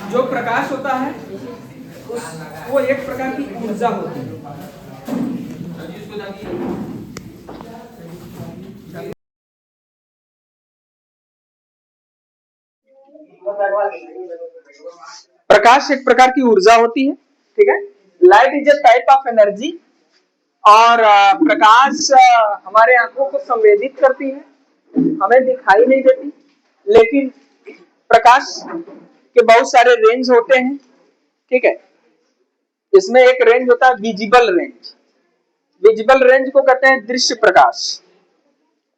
जो प्रकाश होता है वो एक प्रकार की ऊर्जा होती है। प्रकाश एक प्रकार की ऊर्जा होती है, ठीक है। Light is a type of energy. और प्रकाश हमारे आंखों को संवेदित करती है, हमें दिखाई नहीं देती, लेकिन प्रकाश के बहुत सारे रेंज होते हैं, ठीक है। इसमें एक रेंज होता है विजिबल रेंज। विजिबल रेंज को कहते हैं दृश्य प्रकाश।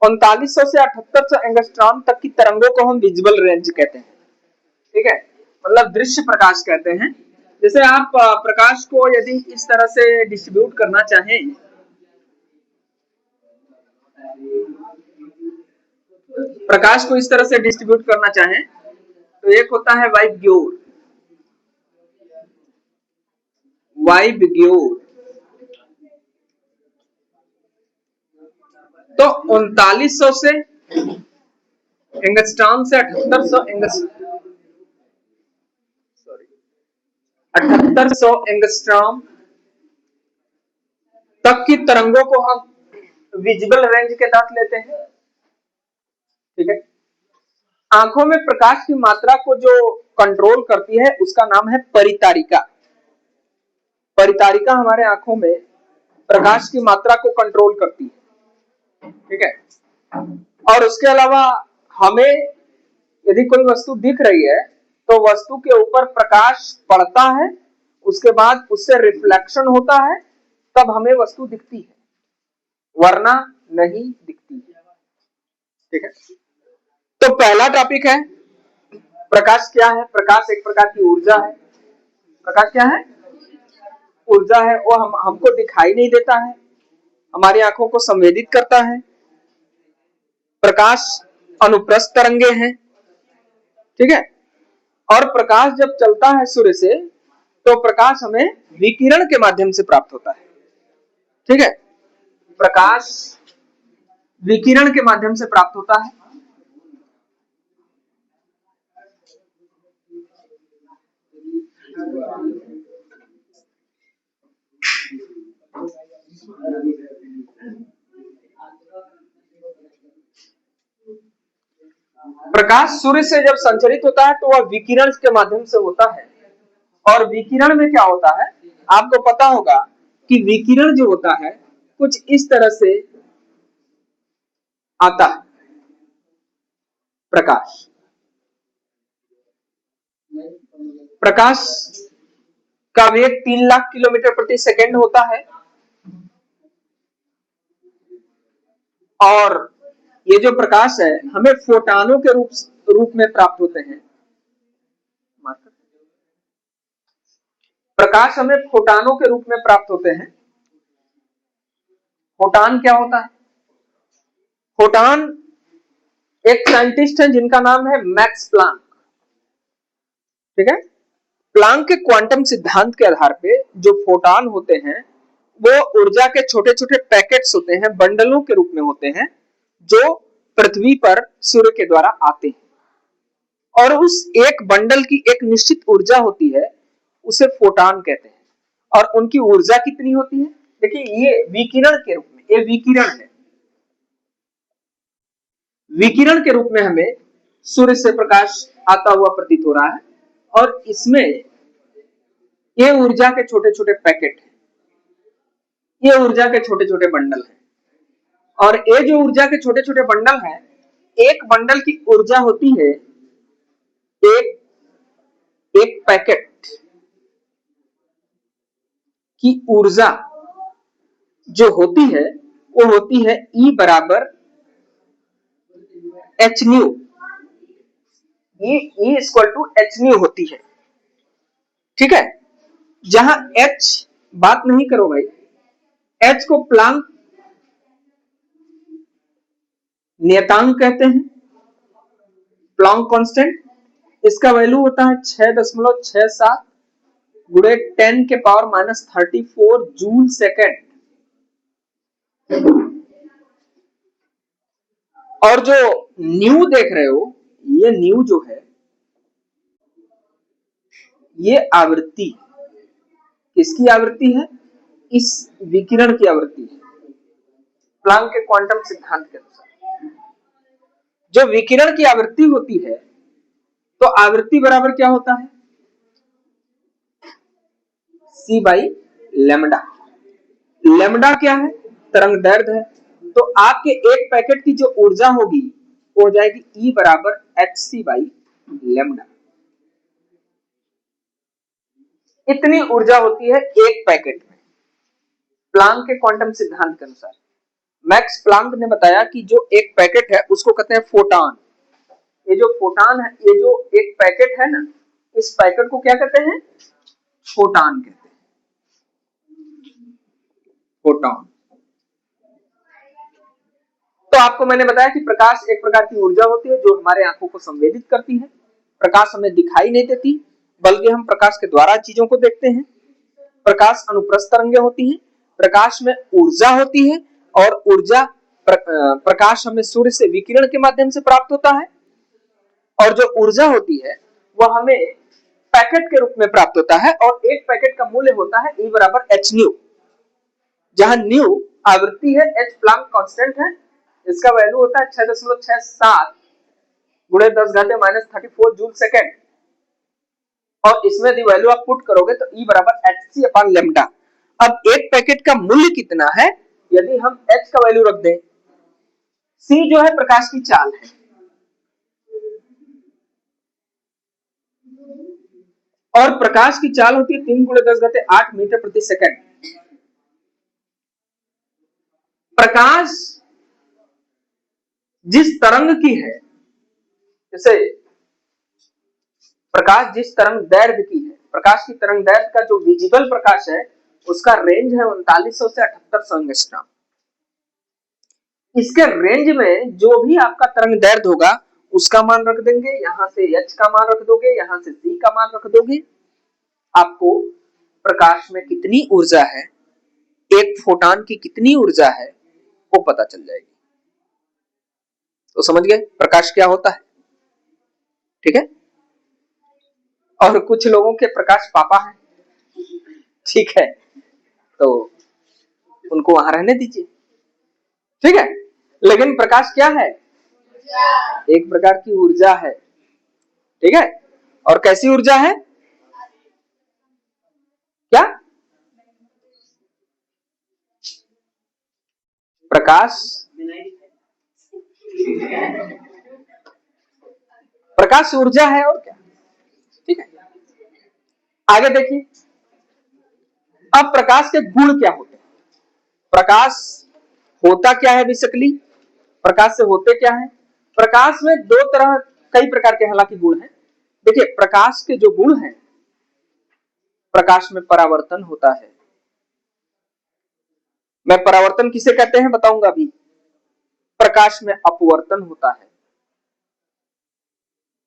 3900 से 7800 एंगस्ट्रॉम तक की तरंगों को हम विजिबल रेंज कहते हैं, ठीक है, मतलब दृश्य प्रकाश कहते हैं। जैसे आप प्रकाश को यदि इस तरह से डिस्ट्रीब्यूट करना चाहें, प्रकाश को इस तरह से डिस्ट्रीब्यूट करना चाहें तो एक होता है वाइब्ग्योर। वाइब्ग्योर तो 3900 से एंगस्ट्रॉम से 7800 एंगस्ट्रॉम तक की तरंगों को हम विजिबल रेंज के तहत लेते हैं, ठीक है। आंखों में प्रकाश की मात्रा को जो कंट्रोल करती है उसका नाम है परितारिका। परितारिका हमारे आंखों में प्रकाश की मात्रा को कंट्रोल करती है, ठीक है। और उसके अलावा हमें यदि कोई वस्तु दिख रही है तो वस्तु के ऊपर प्रकाश पड़ता है, उसके बाद उससे रिफ्लेक्शन होता है, तब हमें वस्तु दिखती है, वरना नहीं दिखती है, ठीक है। तो पहला टॉपिक है प्रकाश क्या है। प्रकाश एक प्रकार की ऊर्जा है। प्रकाश क्या है? ऊर्जा है। वो हमको दिखाई नहीं देता है, हमारी आंखों को संवेदित करता है। प्रकाश अनुप्रस्थ तरंगे हैं, ठीक है। और प्रकाश जब चलता है सूर्य से तो प्रकाश हमें विकिरण के माध्यम से प्राप्त होता है, ठीक है। प्रकाश विकिरण के माध्यम से प्राप्त होता है। प्रकाश सूर्य से जब संचरित होता है तो वह विकिरण के माध्यम से होता है। और विकिरण में क्या होता है आपको पता होगा कि विकिरण जो होता है कुछ इस तरह से आता है। प्रकाश का वेग 3 लाख किलोमीटर प्रति सेकंड होता है। और ये जो प्रकाश है हमें फोटानों के रूप में प्राप्त होते हैं। प्रकाश हमें फोटानों के रूप में प्राप्त होते हैं। फोटान क्या होता है? फोटान एक साइंटिस्ट है जिनका नाम है मैक्स प्लांक, ठीक है। प्लांक के क्वांटम सिद्धांत के आधार पे जो फोटान होते हैं वो ऊर्जा के छोटे छोटे पैकेट्स होते हैं, बंडलों के रूप में होते हैं, जो पृथ्वी पर सूर्य के द्वारा आते हैं। और उस एक बंडल की एक निश्चित ऊर्जा होती है, उसे फोटान कहते हैं। और उनकी ऊर्जा कितनी होती है? देखिए ये विकिरण के रूप में, ये विकिरण है। विकिरण के रूप में हमें सूर्य से प्रकाश आता हुआ प्रतीत हो रहा है। और इसमें ये ऊर्जा के छोटे छोटे पैकेट हैं, ये ऊर्जा के छोटे छोटे बंडल हैं। और ये जो ऊर्जा के छोटे छोटे बंडल हैं, एक बंडल की ऊर्जा होती है एक पैकेट की ऊर्जा जो होती है वो होती है E बराबर H nu. E equal to H nu होती है, ठीक है। जहां H, बात नहीं करो भाई, H को प्लांक नियतांक कहते हैं, प्लांक कांस्टेंट। इसका वैल्यू होता है 6.67 गुणे 10 के पावर -34 जूल सेकेंड। और जो न्यू देख रहे हो, ये न्यू जो है ये आवृत्ति किसकी आवृत्ति है? इस विकिरण की आवृत्ति है प्लांक के क्वांटम सिद्धांत के अनुसार। जो विकिरण की आवृत्ति होती है तो आवृत्ति बराबर क्या होता है? c by lambda. लेमडा क्या है? तरंग दैर्ध्य है। तो आपके एक पैकेट की जो ऊर्जा होगी वो हो जाएगी E बराबर hc बाई लेमडा। इतनी ऊर्जा होती है एक पैकेट में प्लांक के क्वांटम सिद्धांत के अनुसार। मैक्स प्लांक ने बताया कि जो एक पैकेट है उसको कहते हैं फोटॉन। ये जो फोटॉन है, ये जो एक पैकेट है ना, इस पैकेट को क्या कहते हैं? फोटॉन कहते हैं, फोटॉन। तो आपको मैंने बताया कि प्रकाश एक प्रकार की ऊर्जा होती है जो हमारे आंखों को संवेदित करती है। प्रकाश हमें दिखाई नहीं देती बल्कि हम प्रकाश के द्वारा चीजों को देखते हैं। प्रकाश अनुप्रस्थ तरंगें होती हैं। प्रकाश में ऊर्जा होती है और ऊर्जा प्रकाश हमें सूर्य से विकिरण के माध्यम से प्राप्त होता है और जो ऊर्जा होती है वह हमें पैकेट के रूप में प्राप्त होता है और एक पैकेट का मूल्य होता है E बराबर h न्यू, जहां न्यू आवृत्ति है, h प्लांक कांस्टेंट है, इसका वैल्यू होता है 6.67 गुणे 10 घाते -34 जूल सेकेंड और इसमें यदि वैल्यू आप पुट करोगे तो E बराबर hc अपॉन लेमडा। अब एक पैकेट का मूल्य कितना है? यदि हम h का वैल्यू रख दें, c जो है प्रकाश की चाल है और प्रकाश की चाल होती है 3 गुणे 10 घाते 8 मीटर प्रति सेकंड। प्रकाश जिस तरंग की है, जैसे प्रकाश जिस तरंग दैर्ध्य की है, प्रकाश की तरंग दैर्ध्य का जो विजिबल प्रकाश है उसका रेंज है 3900 से 7800 एंगस्ट्रॉम। इसके रेंज में जो भी आपका तरंग दैर्ध्य होगा उसका मान रख देंगे, यहां से h का मान रख दोगे, यहां से c का मान रख दोगे, आपको प्रकाश में कितनी ऊर्जा है, एक फोटॉन की कितनी ऊर्जा है वो पता चल जाएगी। तो समझ गए प्रकाश क्या होता है? ठीक है। और कुछ लोगों के प्रकाश पापा है, ठीक है, तो उनको वहां रहने दीजिए, ठीक है। लेकिन प्रकाश क्या है? एक प्रकार की ऊर्जा है, ठीक है। और कैसी ऊर्जा है? क्या? प्रकाश प्रकाश ऊर्जा है और क्या, ठीक है। आगे देखिए, अब प्रकाश के गुण क्या होते हैं? प्रकाश होता क्या है बेसिकली? प्रकाश से होते क्या है? प्रकाश में दो तरह, कई प्रकार के हालांकि गुण हैं। देखिए, प्रकाश के जो गुण हैं, प्रकाश में परावर्तन होता है। मैं परावर्तन किसे कहते हैं बताऊंगा अभी। प्रकाश में अपवर्तन होता है।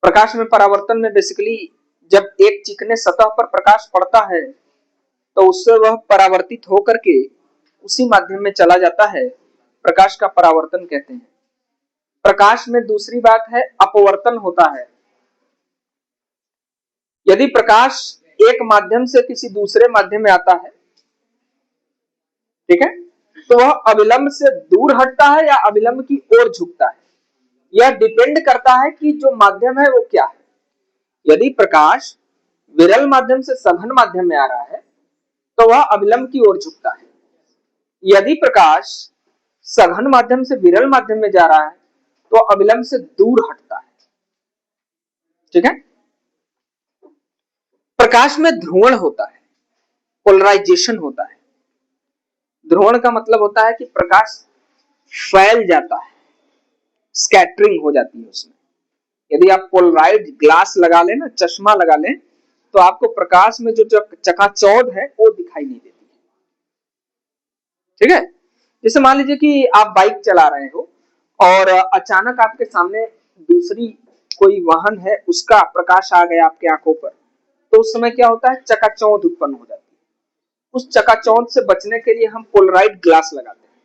प्रकाश में परावर्तन में बेसिकली जब एक चिकने सतह पर प्रकाश पड़ता है तो उससे वह परावर्तित होकर के उसी माध्यम में चला जाता है, प्रकाश का परावर्तन कहते हैं। प्रकाश में दूसरी बात है अपवर्तन होता है। यदि प्रकाश एक माध्यम से किसी दूसरे माध्यम में आता है, ठीक है, तो वह अविलंब से दूर हटता है या अविलंब की ओर झुकता है। यह डिपेंड करता है कि जो माध्यम है वो क्या है। यदि प्रकाश विरल माध्यम से सघन माध्यम में आ रहा है तो वह अविलंब की ओर झुकता है। यदि प्रकाश सघन माध्यम से विरल माध्यम में जा रहा है तो अविलंब से दूर हटता है, ठीक है। प्रकाश में ध्रुवण होता है, पोलराइजेशन होता है। ध्रुवण का मतलब होता है कि प्रकाश फैल जाता है, स्कैटरिंग हो जाती है उसमें। यदि आप पोलराइड ग्लास लगा लें ना, चश्मा लगा लें, तो आपको प्रकाश में जो चकाचौंध है वो दिखाई नहीं देती है, ठीक है। जैसे मान लीजिए कि आप बाइक चला रहे हो और अचानक आपके सामने दूसरी कोई वाहन है, उसका प्रकाश आ गया आपके आंखों पर, तो उस समय क्या होता है? चकाचौंध उत्पन्न हो जाती है। उस चकाचौंध से बचने के लिए हम पोलराइड ग्लास लगाते हैं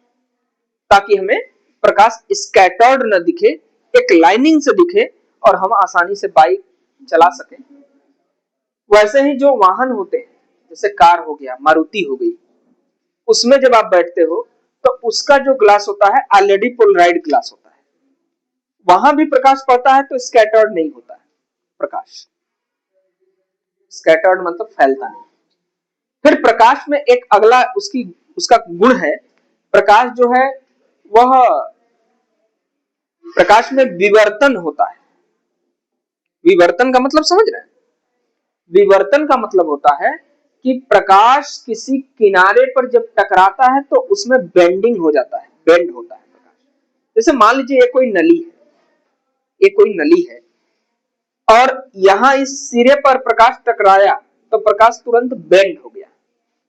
ताकि हमें प्रकाश स्कैटर्ड न दिखे, एक लाइनिंग से दिखे और हम आसानी से बाइक चला सकें। वैसे ही जो वाहन होते हैं, जैसे कार हो गया, मारुति हो गई, उसमें जब आप बैठते हो तो उसका जो ग्लास होता है ऑलरेडी पोलराइड ग्लास होता है, वहां भी प्रकाश पड़ता है तो स्कैटर्ड नहीं होता है प्रकाश। स्कैटर्ड मतलब फैलता नहीं। फिर प्रकाश में एक अगला उसका गुण है, प्रकाश जो है वह प्रकाश में विवर्तन होता है। विवर्तन का मतलब समझ रहे हैं? विवर्तन का मतलब होता है कि प्रकाश किसी किनारे पर जब टकराता है तो उसमें बेंडिंग हो जाता है, बेंड होता है प्रकाश। जैसे मान लीजिए ये कोई नली है, ये कोई नली है और यहां इस सिरे पर प्रकाश टकराया तो प्रकाश तुरंत बेंड हो गया,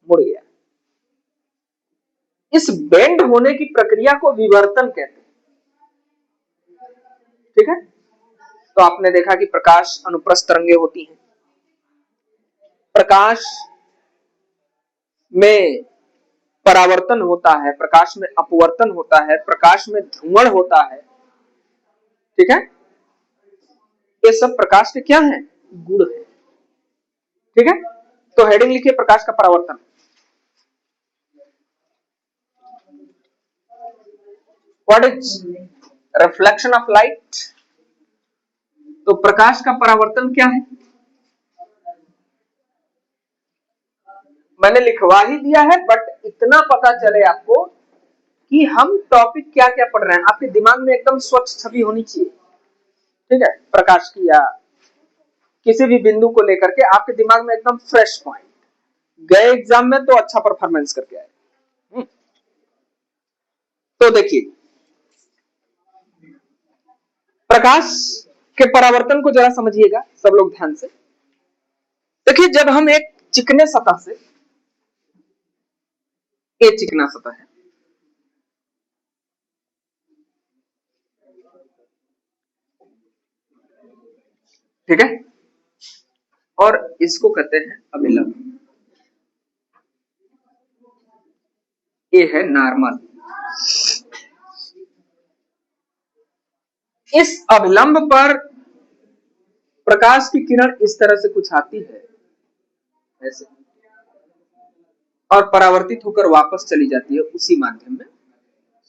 मुड़ गया। इस बेंड होने की प्रक्रिया को विवर्तन कहते हैं। ठीक है, तो आपने देखा कि प्रकाश अनुप्रस्थ तरंगे होती हैं, प्रकाश में परावर्तन होता है, प्रकाश में अपवर्तन होता है, प्रकाश में ध्रुवण होता है। ठीक है, ये सब प्रकाश के क्या है? गुण है। ठीक है, तो हेडिंग लिखिए प्रकाश का परावर्तन। What is reflection of light? तो प्रकाश का परावर्तन क्या है? मैंने लिखवा ही दिया है, बट इतना पता चले आपको कि हम टॉपिक क्या क्या पढ़ रहे हैं, आपके दिमाग में एकदम स्वच्छ छवि होनी चाहिए। ठीक है, प्रकाश की या किसी भी बिंदु को लेकर के आपके दिमाग में एकदम फ्रेश पॉइंट, गए एग्जाम में तो अच्छा परफॉर्मेंस करके आए। तो देखिए प्रकाश के परावर्तन को जरा समझिएगा सब लोग ध्यान से। देखिए जब हम एक चिकने सतह से, ये चिकना सतह है, ठीक है, और इसको कहते हैं अभिलंब, ये है नॉर्मल। इस अभिलंब पर प्रकाश की किरण इस तरह से कुछ आती है ऐसे, और परावर्तित होकर वापस चली जाती है उसी माध्यम में।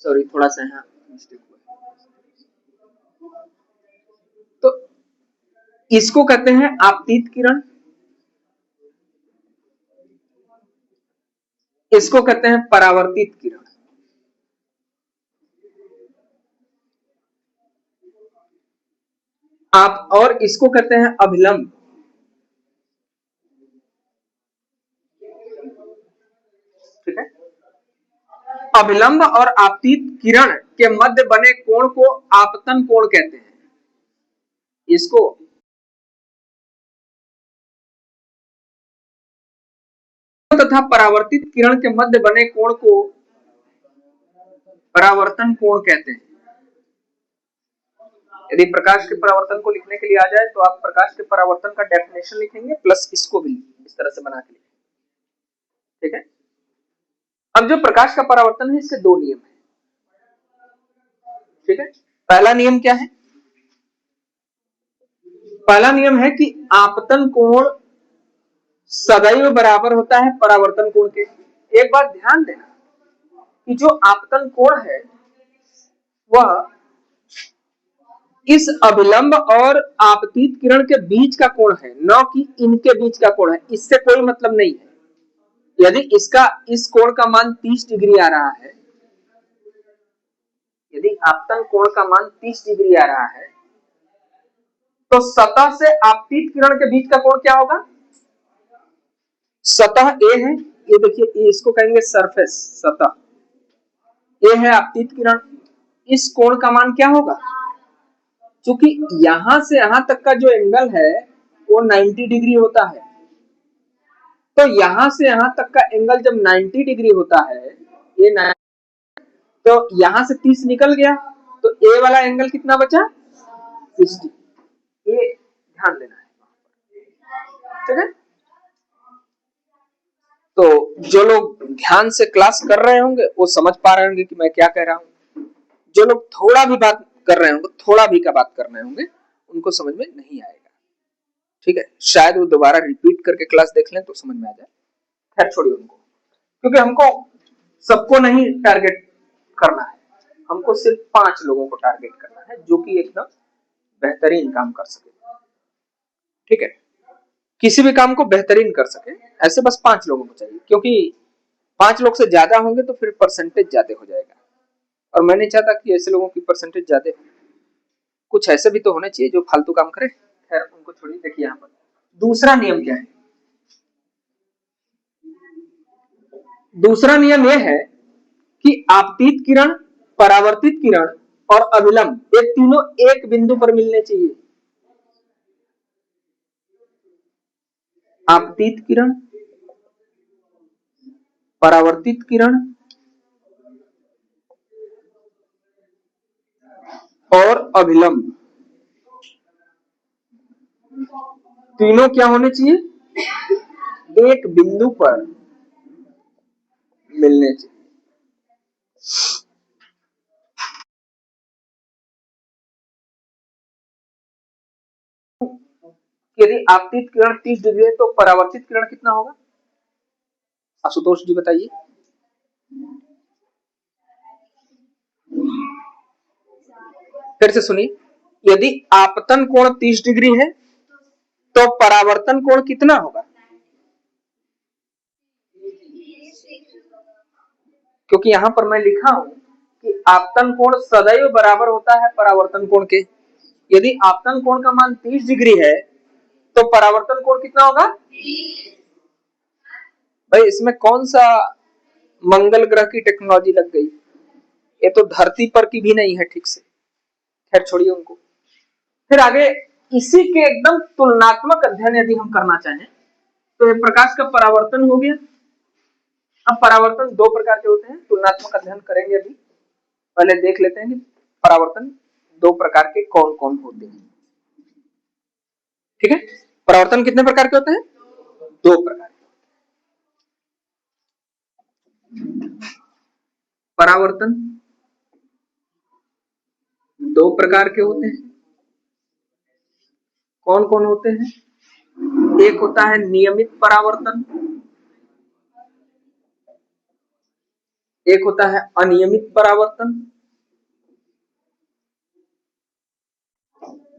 सॉरी थोड़ा सा यहाँ मिस्टेक हुआ। तो इसको कहते हैं आपतित किरण, इसको कहते हैं परावर्तित किरण। आप और इसको कहते हैं अभिलंब। ठीक है, अभिलंब और आपतित किरण के मध्य बने कोण को आपतन कोण कहते हैं। इसको तथा परावर्तित किरण के मध्य बने कोण को परावर्तन कोण कहते हैं। यदि प्रकाश के परावर्तन को लिखने के लिए आ जाए तो आप प्रकाश के परावर्तन का डेफिनेशन लिखेंगे प्लस इसको भी इस तरह से बना के लिखेंगे। ठीक है, अब जो प्रकाश का परावर्तन है इसके दो नियम है। ठीक है, पहला नियम क्या है? पहला नियम है कि आपतन कोण सदैव बराबर होता है परावर्तन कोण के। एक बात ध्यान देना कि जो आपतन कोण है वह इस अभिलंब और आपतित किरण के बीच का कोण है, न कि इनके बीच का कोण है। इससे कोई मतलब नहीं है। यदि इसका इस कोण का मान 30 डिग्री आ रहा है, यदि आपतन कोण का मान 30 डिग्री आ रहा है तो सतह से आपतित किरण के बीच का कोण क्या होगा? सतह ए है, ये देखिए इसको कहेंगे सरफेस, सतह ये है आपतित किरण, इस कोण का मान क्या होगा? क्योंकि यहां से यहां तक का जो एंगल है वो 90 डिग्री होता है, तो यहां से यहां तक का एंगल जब 90 डिग्री होता है, ये तो यहां से 30 निकल गया तो ए वाला एंगल कितना बचा? 60। ये ध्यान देना है। ठीक है, तो जो लोग ध्यान से क्लास कर रहे होंगे वो समझ पा रहे होंगे कि मैं क्या कह रहा हूं। जो लोग थोड़ा भी बात कर रहे होंगे, थोड़ा भी का बात कर रहे होंगे, उनको समझ में नहीं आएगा। ठीक है, शायद वो दोबारा रिपीट करके क्लास देख लें तो समझ में आ जाए। खैर छोड़िए उनको, क्योंकि हमको सबको नहीं टारगेट करना है, हमको सिर्फ 5 लोगों को टारगेट करना है जो कि एकदम बेहतरीन काम कर सके। ठीक है, किसी भी काम को बेहतरीन कर सके, ऐसे बस 5 लोगों को चाहिए, क्योंकि 5 लोग से ज्यादा होंगे तो फिर परसेंटेज ज्यादा हो जाएगा, और मैं नहीं चाहता कि ऐसे लोगों की परसेंटेज ज्यादा हो। कुछ ऐसे भी तो होने चाहिए जो फालतू काम करे। खैर उनको छोड़िए। देखिए यहाँ पर दूसरा नियम क्या है। दूसरा नियम यह है कि आपतित किरण, परावर्तित किरण और अभिलंब, ये तीनों एक बिंदु पर मिलने चाहिए। आपतित किरण, परावर्तित किरण और अभिलंब, तीनों क्या होने चाहिए, एक बिंदु पर मिलने चाहिए। यदि आपतित किरण 30 डिग्री है तो परावर्तित किरण कितना होगा, आशुतोष जी बताइए। फिर से सुनिए, यदि आपतन कोण 30 डिग्री है तो परावर्तन कोण कितना होगा, क्योंकि यहां पर मैं लिखा हूं कि आपतन कोण सदैव बराबर होता है परावर्तन कोण के। यदि आपतन कोण का मान 30 डिग्री है तो परावर्तन कोण कितना होगा। भाई इसमें कौन सा मंगल ग्रह की टेक्नोलॉजी लग गई, ये तो धरती पर की भी नहीं है ठीक से। खैर छोड़िए उनको। फिर आगे इसी के एकदम तुलनात्मक अध्ययन यदि हम करना चाहें तो ये प्रकाश का परावर्तन हो गया। अब परावर्तन 2 प्रकार के होते हैं, तुलनात्मक अध्ययन करेंगे अभी, पहले देख लेते हैं कि परावर्तन 2 प्रकार के कौन कौन होते हैं। ठीक है, परावर्तन कितने प्रकार के होते हैं, 2 प्रकार। परावर्तन 2 प्रकार के होते हैं, कौन कौन होते हैं। एक होता है नियमित परावर्तन, एक होता है अनियमित परावर्तन।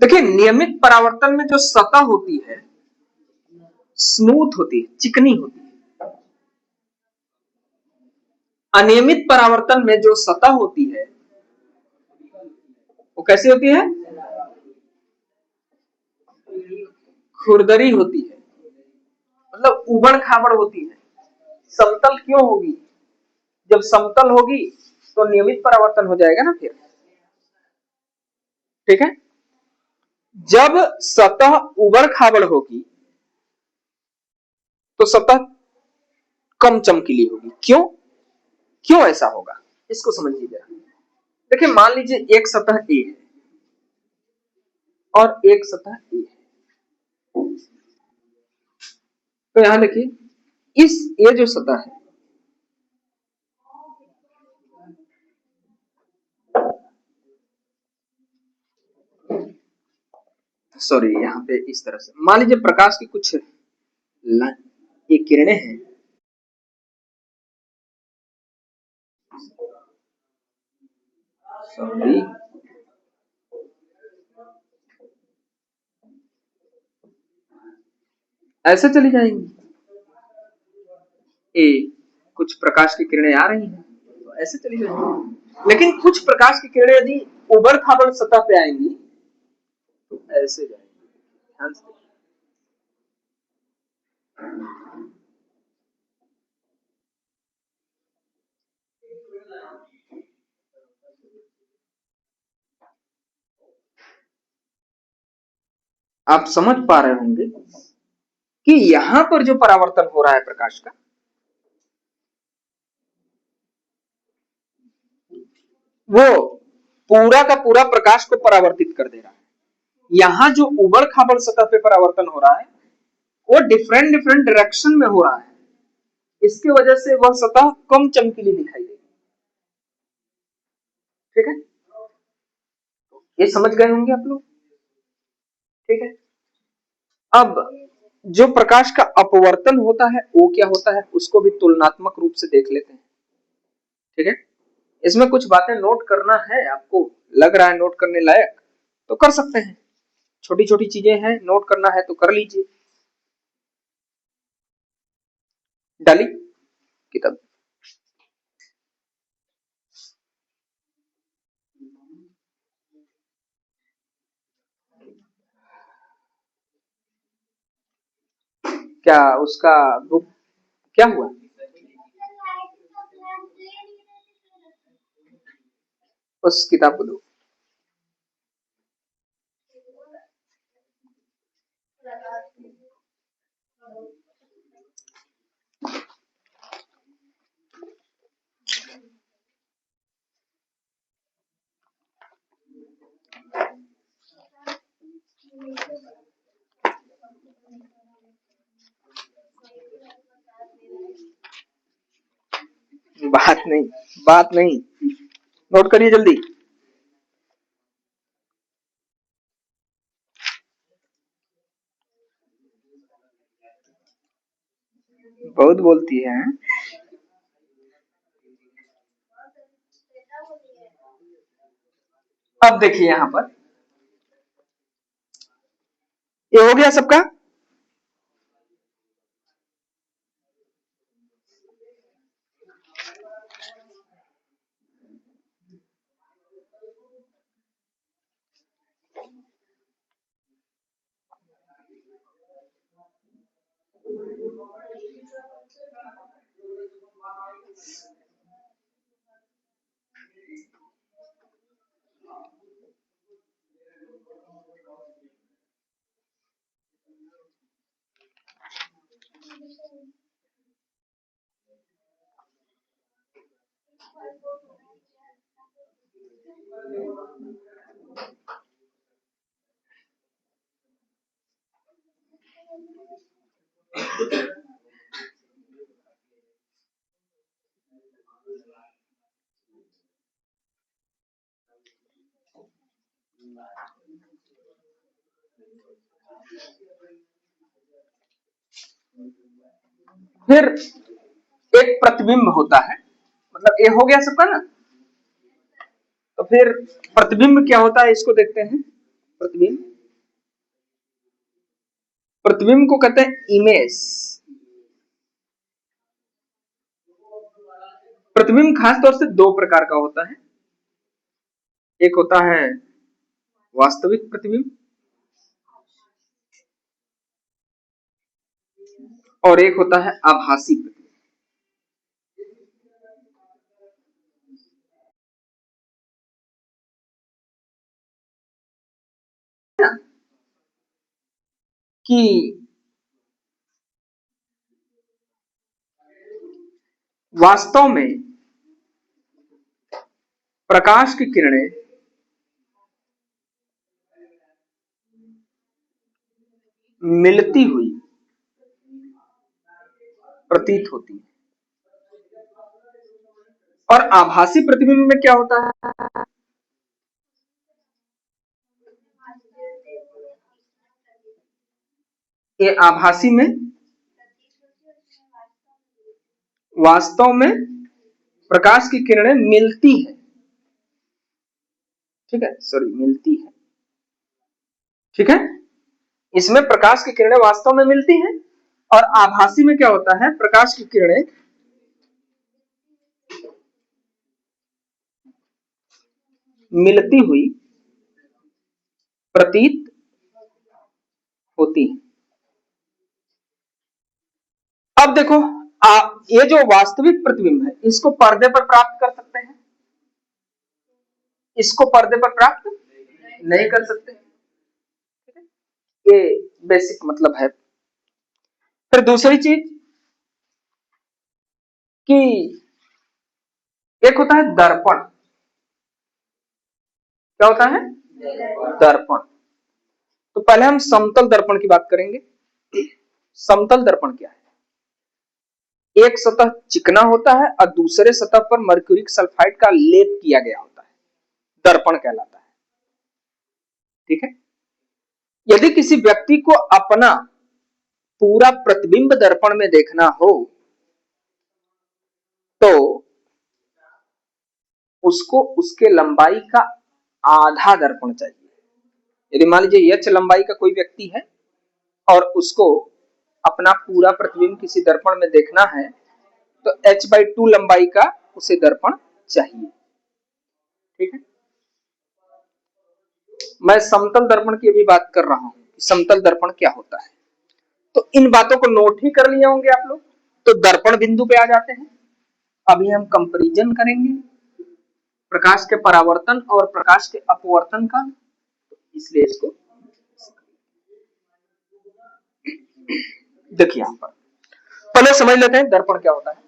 देखिए नियमित परावर्तन में जो सतह होती है स्मूथ होती है, चिकनी होती है। अनियमित परावर्तन में जो सतह होती है वो कैसी होती है, खुरदरी होती है, मतलब उबड़ खाबड़ होती है। समतल क्यों होगी, जब समतल होगी तो नियमित परावर्तन हो जाएगा ना फिर। ठीक है, जब सतह उबड़ खाबड़ होगी तो सतह कम चमकीली होगी। क्यों, क्यों ऐसा होगा इसको समझिए जरा। देखिए मान लीजिए एक सतह ए है और एक सतह ए है, तो यहां देखिए इस ये जो सतह है सॉरी यहाँ पे इस तरह से मान लीजिए प्रकाश की कुछ ये किरणें हैं, सॉरी ऐसे चली जाएंगी। ए कुछ प्रकाश की किरणें आ रही हैं तो ऐसे चली जाएंगी, लेकिन कुछ प्रकाश की किरणें यदि उबड़ खाबड़ सतह पे आएंगी तो ऐसे जाएंगी। ध्यान से आप समझ पा रहे होंगे कि यहां पर जो परावर्तन हो रहा है प्रकाश का वो पूरा का पूरा प्रकाश को परावर्तित कर दे रहा है। यहां जो उबड़ खाबड़ सतह पे परावर्तन हो रहा है वो डिफरेंट डिफरेंट डायरेक्शन में हो रहा है, इसकी वजह से वह सतह कम चमकीली दिखाई देगी। ठीक है, ये समझ गए होंगे आप लोग, ठीक है। अब जो प्रकाश का अपवर्तन होता है वो क्या होता है, उसको भी तुलनात्मक रूप से देख लेते हैं, ठीक है। इसमें कुछ बातें नोट करना है, आपको लग रहा है नोट करने लायक तो कर सकते हैं, छोटी छोटी चीजें हैं, नोट करना है तो कर लीजिए। डाली किताब। क्या उसका बुक क्या हुआ, उस किताब को दो। बात नहीं, बात नहीं, नोट करिए जल्दी। बहुत बोलती है। अब देखिए यहां पर ये हो गया सबका। फिर एक प्रतिबिंब होता है, मतलब ये हो गया सबका ना। तो फिर प्रतिबिंब क्या होता है इसको देखते हैं। प्रतिबिंब, प्रतिबिंब को कहते हैं इमेज। प्रतिबिंब खास तौर से दो प्रकार का होता है, एक होता है वास्तविक प्रतिबिंब और एक होता है आभासी प्रतिबिंब। कि वास्तव में प्रकाश की किरणें मिलती हुई प्रतीत होती है, और आभासी प्रतिबिंब में क्या होता है, ये आभासी में वास्तव में प्रकाश की किरणें मिलती है, ठीक है, सॉरी मिलती है, ठीक है। इसमें प्रकाश की किरणें वास्तव में मिलती हैं, और आभासी में क्या होता है, प्रकाश की किरणें मिलती हुई प्रतीत होती है। अब देखो ये जो वास्तविक प्रतिबिंब है इसको पर्दे पर प्राप्त कर सकते हैं, इसको पर्दे पर प्राप्त नहीं कर सकते, ये बेसिक मतलब है। फिर दूसरी चीज कि एक होता है दर्पण। क्या होता है, दर्पण। तो पहले हम समतल दर्पण की बात करेंगे। समतल दर्पण क्या है, एक सतह चिकना होता है और दूसरे सतह पर मर्क्यूरिक सल्फाइड का लेप किया गया होता है, दर्पण कहलाता है। ठीक है। यदि किसी व्यक्ति को अपना पूरा प्रतिबिंब दर्पण में देखना हो तो उसको उसके लंबाई का आधा दर्पण चाहिए। यदि मान लीजिए h लंबाई का कोई व्यक्ति है और उसको अपना पूरा प्रतिबिंब किसी दर्पण में देखना है तो h/2 लंबाई का उसे दर्पण चाहिए, ठीक है। मैं समतल दर्पण की अभी बात कर रहा हूं, समतल दर्पण क्या होता है। तो इन बातों को नोट ही कर लिए होंगे आप लोग। तो दर्पण बिंदु पे आ जाते हैं। अभी हम कंपैरिजन करेंगे प्रकाश के परावर्तन और प्रकाश के अपवर्तन का, इसलिए इसको देखिए यहां पर पहले समझ लेते हैं दर्पण क्या होता है।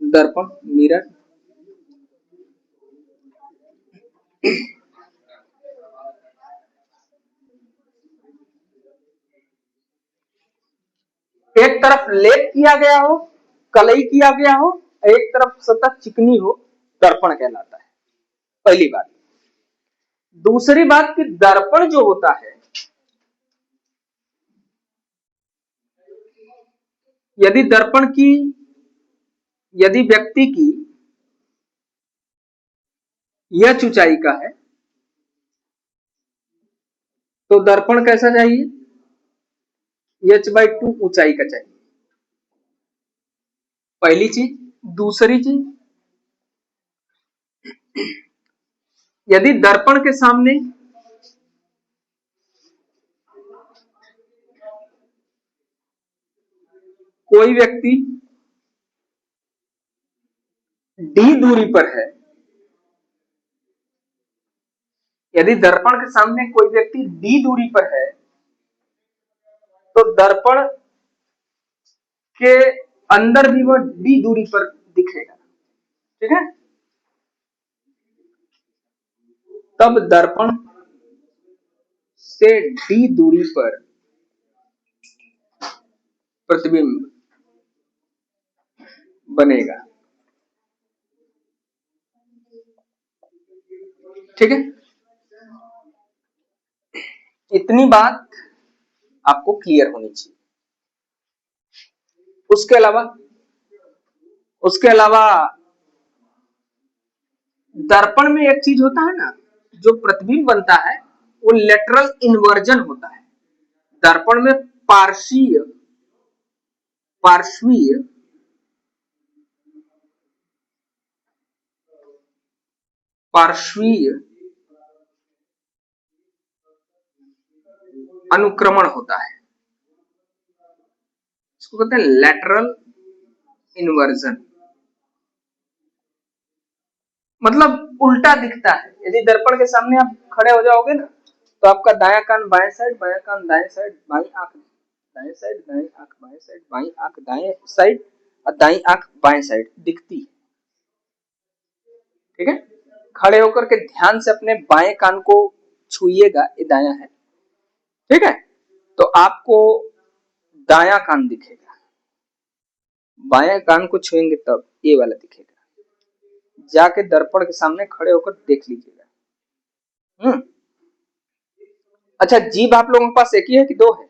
दर्पण मिरर एक तरफ लेप किया गया हो, कलई किया गया हो, एक तरफ सतह चिकनी हो, दर्पण कहलाता है। पहली बात। दूसरी बात कि दर्पण जो होता है, यदि दर्पण की यदि व्यक्ति की यह ऊंचाई का है तो दर्पण कैसा चाहिए, h/2 ऊंचाई का चाहिए, पहली चीज। दूसरी चीज, यदि दर्पण के सामने कोई व्यक्ति d दूरी पर है, यदि दर्पण के सामने कोई व्यक्ति d दूरी पर है तो दर्पण के अंदर भी वह d दूरी पर दिखेगा, ठीक है। तब दर्पण से d दूरी पर प्रतिबिंब बनेगा, ठीक है। इतनी बात आपको क्लियर होनी चाहिए। उसके अलावा दर्पण में एक चीज होता है ना, जो प्रतिबिंब बनता है वो लेटरल इन्वर्जन होता है। दर्पण में पार्श्वीय पार्श्वीय पार्श्वीय अनुक्रमण होता है, इसको कहते हैं लेटरल इन्वर्जन। मतलब उल्टा दिखता है। यदि दर्पण के सामने आप खड़े हो जाओगे ना तो आपका दायां कान बाएं साइड, बायां कान दाएं साइड, बाईं आंख दाएं साइड, दाएं आंख बाएं साइड, बाईं आंख दाएं साइड और दाईं आंख बाएं साइड दिखती है, ठीक है। खड़े होकर के ध्यान से अपने बाएं कान को छूइएगा, ये दायां है, ठीक है। तो आपको दायां कान दिखेगा, बाएं कान को छुएंगे तब ये वाला दिखेगा। जाके दर्पण के सामने खड़े होकर देख लीजिएगा। अच्छा, जीभ आप लोगों के पास एक ही है कि दो है?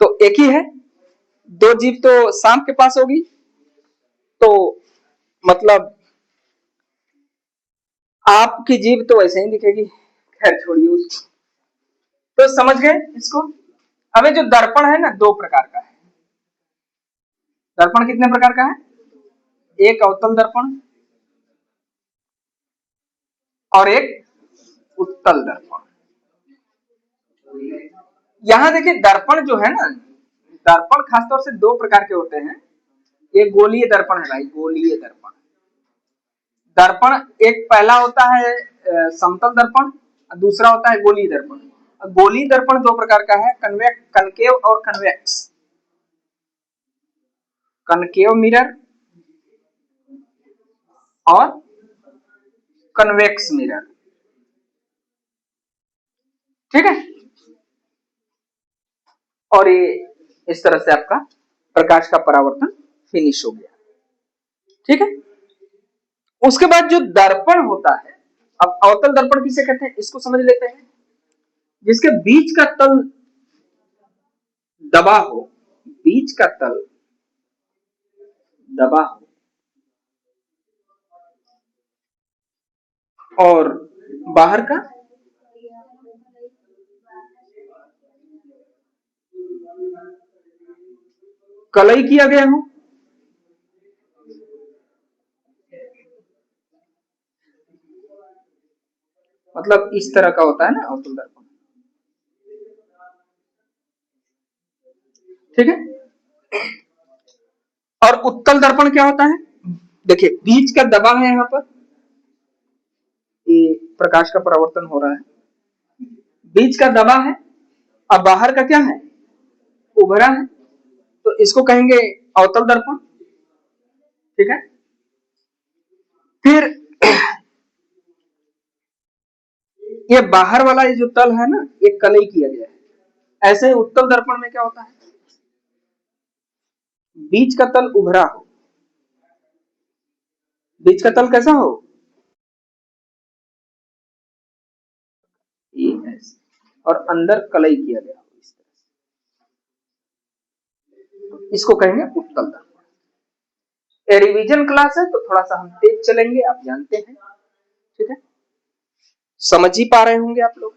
तो एक ही है। दो जीभ तो सांप के पास होगी, तो मतलब आपकी जीभ तो वैसे ही दिखेगी। खैर छोड़िए उसको। तो समझ गए इसको। हमें जो दर्पण है ना, दो प्रकार का है। दर्पण कितने प्रकार का है? एक अवतल दर्पण और एक उत्तल दर्पण। यहां देखिए दर्पण जो है ना, दर्पण खासतौर से दो प्रकार के होते हैं। एक गोलीय दर्पण है भाई, गोलीय दर्पण। दर्पण एक पहला होता है समतल दर्पण, दूसरा होता है गोलीय दर्पण। गोलीय दर्पण दो प्रकार का है, कनकेव और कन्वेक्स। कनकेव मिरर और कन्वेक्स मिरर, ठीक है। और ये इस तरह से आपका प्रकाश का परावर्तन फिनिश हो गया। ठीक है। उसके बाद जो दर्पण होता है, अब अवतल दर्पण किसे कहते हैं इसको समझ लेते हैं। जिसके बीच का तल दबा हो, बीच का तल दबा हो और बाहर का कलई किया गया हो, मतलब इस तरह का होता है ना अवतल दर्पण, ठीक है। और उत्तल दर्पण क्या होता है, देखिए बीच का दबा है यहां पर, ये प्रकाश का परावर्तन हो रहा है, बीच का दबा है और बाहर का क्या है, उभरा है, तो इसको कहेंगे अवतल दर्पण, ठीक है। फिर ये बाहर वाला ये जो तल है ना, ये कलई किया गया है। ऐसे ही उत्तल दर्पण में क्या होता है, बीच का तल उभरा हो, बीच का तल कैसा हो, ये ऐसे, और अंदर कलई किया गया हो इस तरह से, इसको कहेंगे उत्तल दर्पण। ये रिवीजन क्लास है तो थोड़ा सा हम तेज चलेंगे, आप जानते हैं, ठीक है। समझ ही पा रहे होंगे आप लोग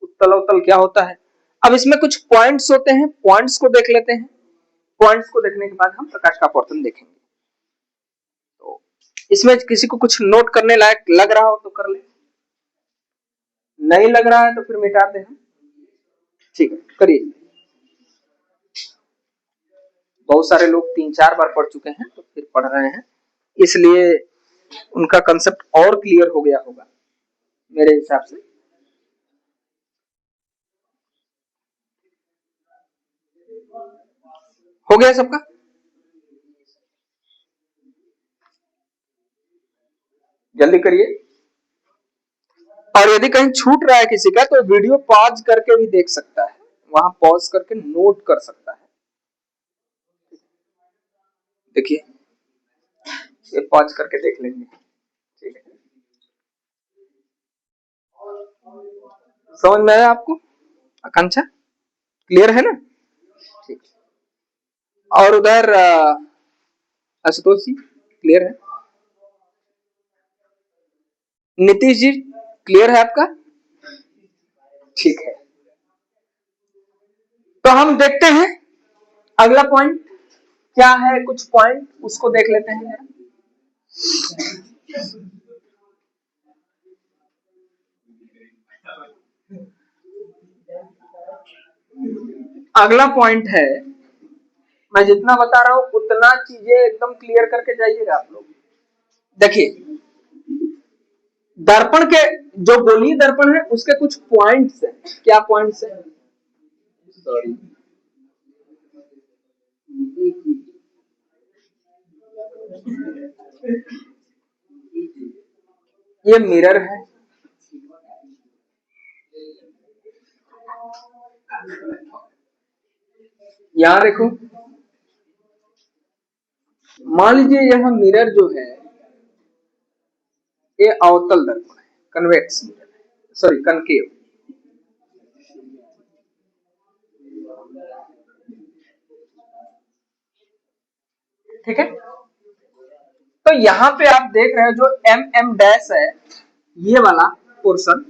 उत्तल अवतल क्या होता है। अब इसमें कुछ पॉइंट्स होते हैं, पॉइंट्स को देख लेते हैं। पॉइंट्स को देखने के बाद हम प्रकाश का अपवर्तन देखेंगे। तो इसमें किसी को कुछ नोट करने लायक लग रहा हो तो कर ले, नहीं लग रहा है तो फिर मिटाते हैं, ठीक है करिए। बहुत सारे लोग 3-4 बार पढ़ चुके हैं तो फिर पढ़ रहे हैं, इसलिए उनका कंसेप्ट और क्लियर हो गया होगा मेरे हिसाब से। हो गया सबका, जल्दी करिए। और यदि कहीं छूट रहा है किसी का तो वीडियो पॉज करके भी देख सकता है, वहां पॉज करके नोट कर सकता है। देखिए ये पॉज करके देख लेंगे, ठीक है। समझ में आया आपको आकांक्षा, क्लियर है ना, ठीक। और उधर आशुतोष जी क्लियर है, नीतीश जी क्लियर है आपका, ठीक है। तो हम देखते हैं अगला पॉइंट क्या है, कुछ पॉइंट उसको देख लेते हैं। अगला पॉइंट है, मैं जितना बता रहा हूं उतना चीजें एकदम क्लियर करके जाइएगा आप लोग। देखिए दर्पण के जो गोलीय दर्पण है उसके कुछ पॉइंट्स हैं, क्या पॉइंट्स हैं, सॉरी ये मिरर है, यहां देखो, मान लीजिए यह मिरर जो है ये अवतल दर्पण है, कन्वेक्स मिरर है, सॉरी कनकेव, ठीक है। तो यहां पे आप देख रहे हो जो एम एम डैश है, ये वाला पोर्शन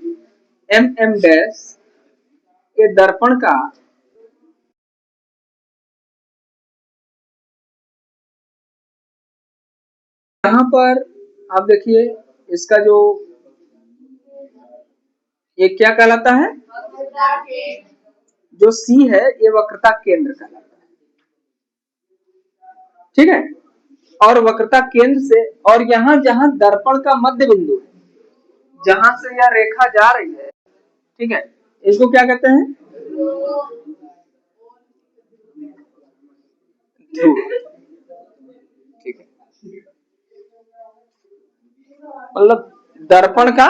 एम एम डैश, ये दर्पण का यहां पर आप देखिए, इसका जो ये क्या कहलाता है, जो सी है ये वक्रता केंद्र कहलाता है, ठीक है। और वक्रता केंद्र से, और यहां जहां दर्पण का मध्य बिंदु है, जहां से यह रेखा जा रही है, ठीक है, इसको क्या कहते हैं, ध्रुव, ठीक है। मतलब दर्पण का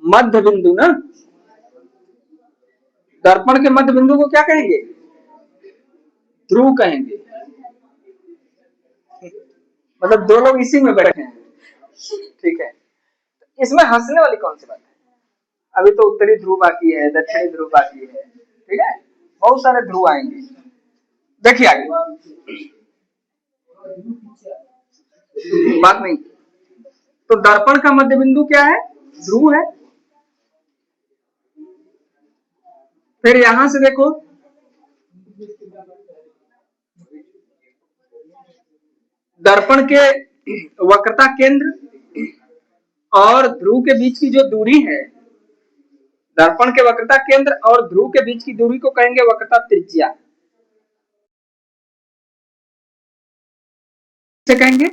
मध्य बिंदु ना, दर्पण के मध्य बिंदु को क्या कहेंगे, ध्रुव कहेंगे। मतलब दो लोग इसी में बैठे हैं, ठीक है। इसमें हंसने वाली कौन सी बात है? अभी तो उत्तरी ध्रुव बाकी है, दक्षिणी ध्रुव बाकी है, ठीक है, बहुत सारे ध्रुव आएंगे। देखिए आगे बात नहीं। तो दर्पण का मध्य बिंदु क्या है? ध्रुव है। फिर यहां से देखो, दर्पण के वक्रता केंद्र और ध्रुव के बीच की जो दूरी है, दर्पण के वक्रता केंद्र और ध्रुव के बीच की दूरी को कहेंगे वक्रता त्रिज्या। से कहेंगे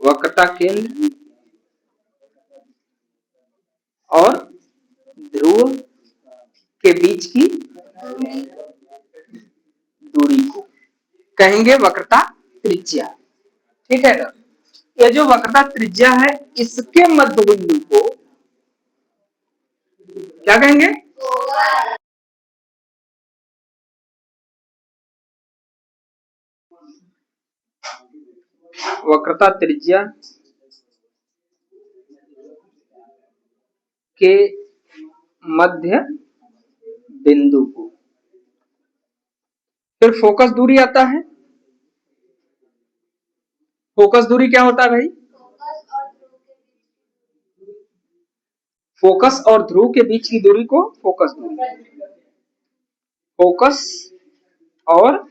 वक्रता केंद्र और ध्रुव के बीच की दूरी को कहेंगे वक्रता त्रिज्या, ठीक है ना। ये जो वक्रता त्रिज्या है, इसके मध्य बिंदु को क्या कहेंगे? वक्रता त्रिज्या के मध्य बिंदु को। फिर फोकस दूरी आता है। फोकस दूरी क्या होता है भाई? फोकस और ध्रुव के बीच की दूरी को फोकस दूरी। फोकस और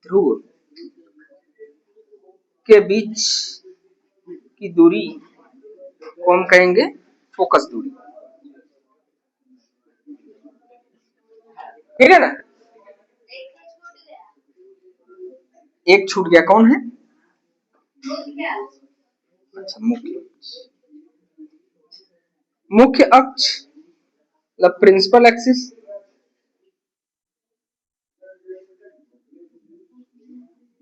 ध्रुव के बीच की दूरी को हम कहेंगे फोकस दूरी, ठीक है ना। एक छूट गया, कौन है? अच्छा, मुख्य अक्ष। मुख्य अक्ष मतलब प्रिंसिपल एक्सिस।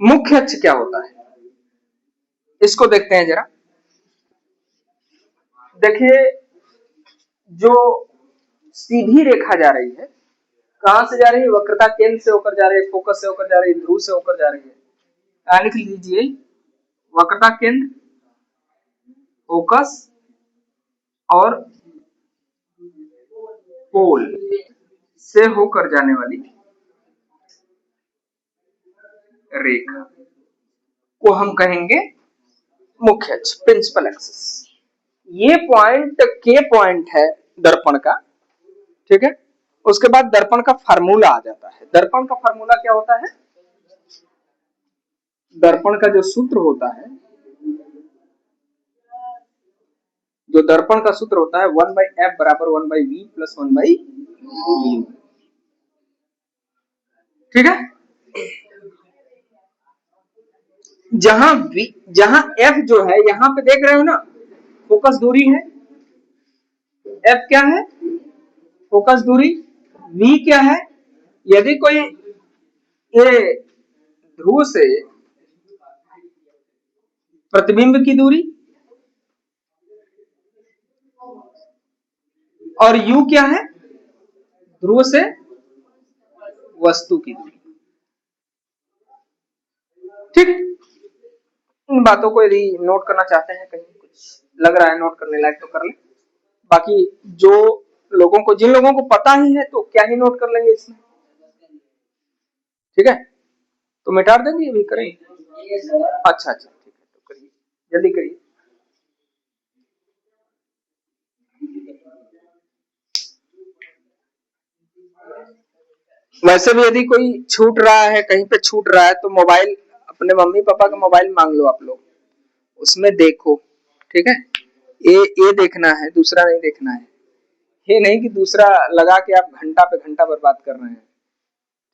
मुख्य अक्ष क्या होता है, इसको देखते हैं जरा। देखिए, जो सीधी रेखा जा रही है, कहां से जा रही है? वक्रता केंद्र से होकर जा रही है, फोकस से होकर जा रही है, ध्रुव से होकर जा रही है। लिख लीजिए, वक्रता केंद्र, फोकस और पोल से होकर जाने वाली रेखा को हम कहेंगे मुख्य अक्ष, प्रिंसिपल एक्सिस। ये पॉइंट के पॉइंट है दर्पण का, ठीक है। उसके बाद दर्पण का फार्मूला आ जाता है। दर्पण का फार्मूला क्या होता है? दर्पण का जो सूत्र होता है, जो दर्पण का सूत्र होता है, 1/f बराबर 1/v प्लस 1/u, ठीक है। जहां f जो है, यहां पे देख रहे हो ना, फोकस दूरी है। f क्या है? फोकस दूरी। v क्या है? यदि कोई ये ध्रुव से प्रतिबिंब की दूरी, और u क्या है? ध्रुव से वस्तु की दूरी, ठीक। इन बातों को यदि नोट करना चाहते हैं, कहीं कुछ लग रहा है नोट करने लायक, तो कर ले। बाकी जो लोगों को, जिन लोगों को पता ही है, तो क्या ही नोट कर लेंगे इसमें, ठीक है। तो मिटा देंगे, ये भी करेंगे। अच्छा अच्छा, ठीक है, तो करिए, जल्दी करिए। वैसे भी यदि कोई छूट रहा है, कहीं पे छूट रहा है, तो मोबाइल, अपने मम्मी पापा का मोबाइल मांग लो आप लोग, उसमें देखो, ठीक है। ये देखना है, दूसरा नहीं देखना है। ये नहीं कि दूसरा लगा के आप घंटा पे घंटा बर्बाद कर रहे हैं,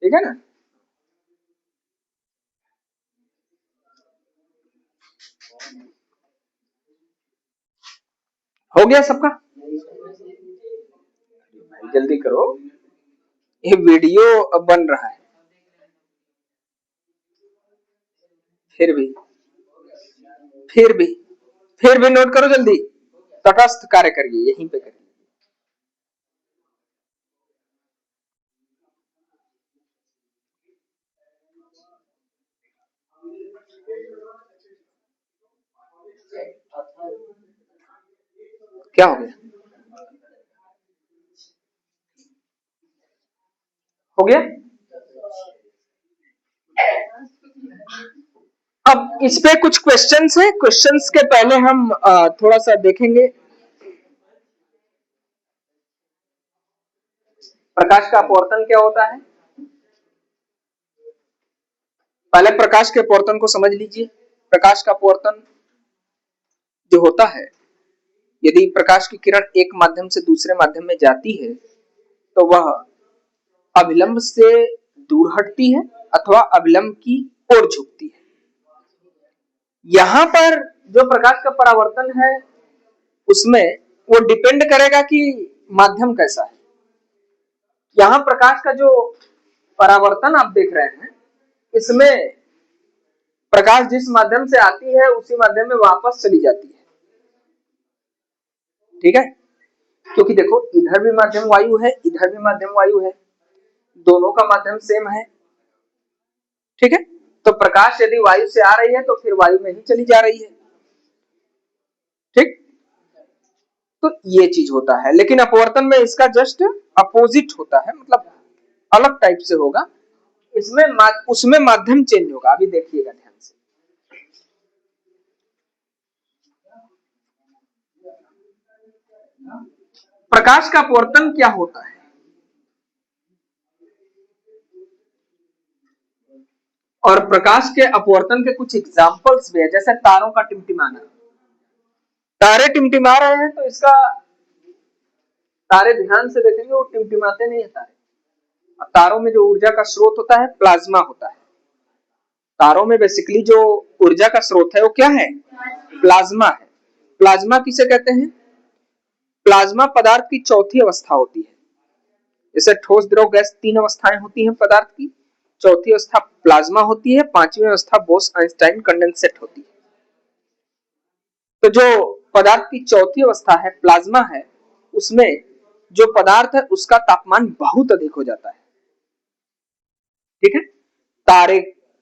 ठीक है ना। हो गया सबका? जल्दी करो, ये वीडियो अब बन रहा है। फिर भी फिर भी फिर भी नोट करो जल्दी। तटस्थ कार्य करिए, यहीं पे करिए। क्या हो गया? हो गया? अब इस पे कुछ क्वेश्चंस हैं। क्वेश्चंस के पहले हम थोड़ा सा देखेंगे प्रकाश का अपवर्तन क्या होता है। पहले प्रकाश के अपवर्तन को समझ लीजिए। प्रकाश का अपवर्तन जो होता है, यदि प्रकाश की किरण एक माध्यम से दूसरे माध्यम में जाती है तो वह अभिलंब से दूर हटती है अथवा अभिलंब की ओर झुकती है। यहां पर जो प्रकाश का परावर्तन है उसमें वो डिपेंड करेगा कि माध्यम कैसा है। यहां प्रकाश का जो परावर्तन आप देख रहे हैं, इसमें प्रकाश जिस माध्यम से आती है उसी माध्यम में वापस चली जाती है। ठीक है, क्योंकि देखो इधर भी माध्यम वायु है, इधर भी माध्यम वायु है, दोनों का माध्यम सेम है। ठीक है, तो प्रकाश यदि वायु से आ रही है तो फिर वायु में ही चली जा रही है। ठीक, तो ये चीज होता है। लेकिन अपवर्तन में इसका जस्ट अपोजिट होता है, मतलब अलग टाइप से होगा। इसमें उसमें माध्यम चेंज होगा। अभी देखिएगा ध्यान से। प्रकाश का अपवर्तन क्या होता है और प्रकाश के अपवर्तन के कुछ एग्जांपल्स भी है, जैसे तारों का टिमटिमाना। तारे टिमटिमा रहे हैं तो इसका, तारे ध्यान से देखेंगे वो टिमटिमाते नहीं है तारे। तारों में जो ऊर्जा का स्रोत होता है प्लाज्मा होता है। तारों में बेसिकली जो ऊर्जा का स्रोत है वो क्या है? प्लाज्मा है। प्लाज्मा किसे कहते हैं? प्लाज्मा पदार्थ की चौथी अवस्था होती है। जैसे ठोस, द्रव, गैस, तीन अवस्थाएं होती हैं पदार्थ की। चौथी अवस्था प्लाज्मा होती है, पांचवी अवस्था बोस आइंस्टाइन कंडेंसेट होती है। तो जो पदार्थ की चौथी अवस्था है प्लाज्मा है, उसमें जो पदार्थ है उसका तापमान बहुत अधिक हो जाता है। ठीक है, तारे,